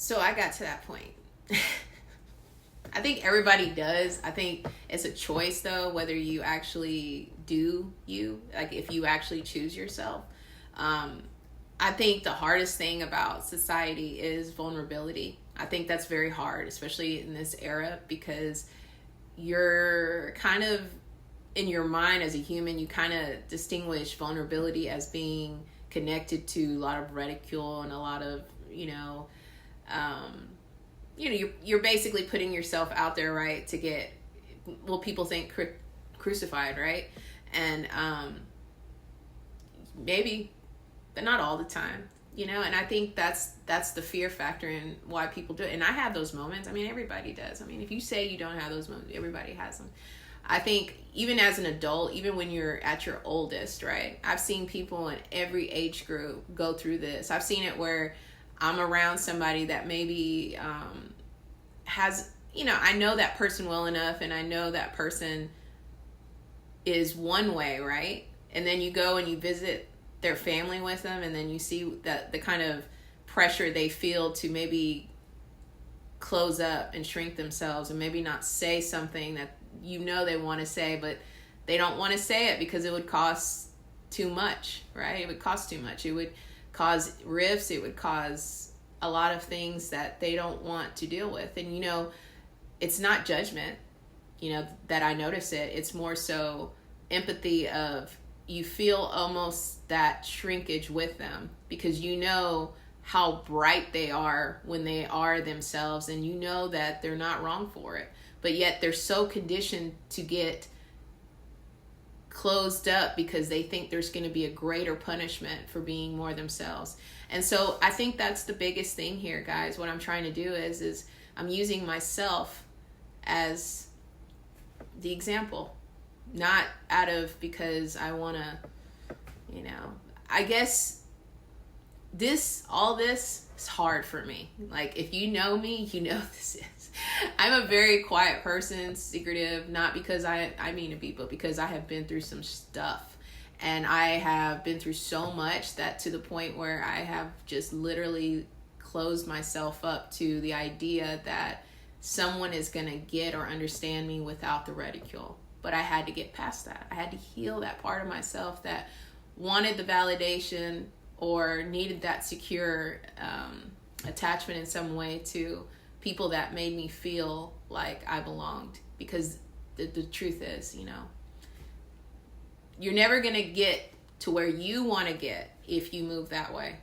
So I got to that point. I think everybody does. I think it's a choice, though, whether you actually do like if you actually choose yourself. I think the hardest thing about society is vulnerability. I think that's very hard, especially in this era, because you're kind of, in your mind as a human, you kind of distinguish vulnerability as being connected to a lot of ridicule and a lot of, you're basically putting yourself out there, right, to get, well, people think crucified, right? And maybe, but not all the time, and I think that's the fear factor in why people do it. And I have those moments. I mean, everybody does. I mean, if you say you don't have those moments, everybody has them. I think even as an adult, even when you're at your oldest, right? I've seen people in every age group go through this. I've seen it where I'm around somebody that maybe has, I know that person well enough, and I know that person is one way, right? And then you go and you visit their family with them, and then you see that the kind of pressure they feel to maybe close up and shrink themselves and maybe not say something that they want to say, but they don't want to say it because it would cost too much, right? It would cost too much. It would cause rifts. It would cause a lot of things that they don't want to deal with. And, it's not judgment, that I notice it. It's more so empathy of, you feel almost that shrinkage with them because how bright they are when they are themselves, and that they're not wrong for it. But yet they're so conditioned to get closed up because they think there's going to be a greater punishment for being more themselves. And so I think that's the biggest thing here, guys. What I'm trying to do is I'm using myself as the example, not out of because I want to, I guess all this is hard for me. Like, if you know me, this is. I'm a very quiet person, secretive, not because I mean to be, but because I have been through some stuff. And I have been through so much that to the point where I have just literally closed myself up to the idea that someone is going to get or understand me without the ridicule. But I had to get past that. I had to heal that part of myself that wanted the validation or needed that secure attachment in some way to people that made me feel like I belonged. Because the truth is, you're never going to get to where you want to get if you move that way.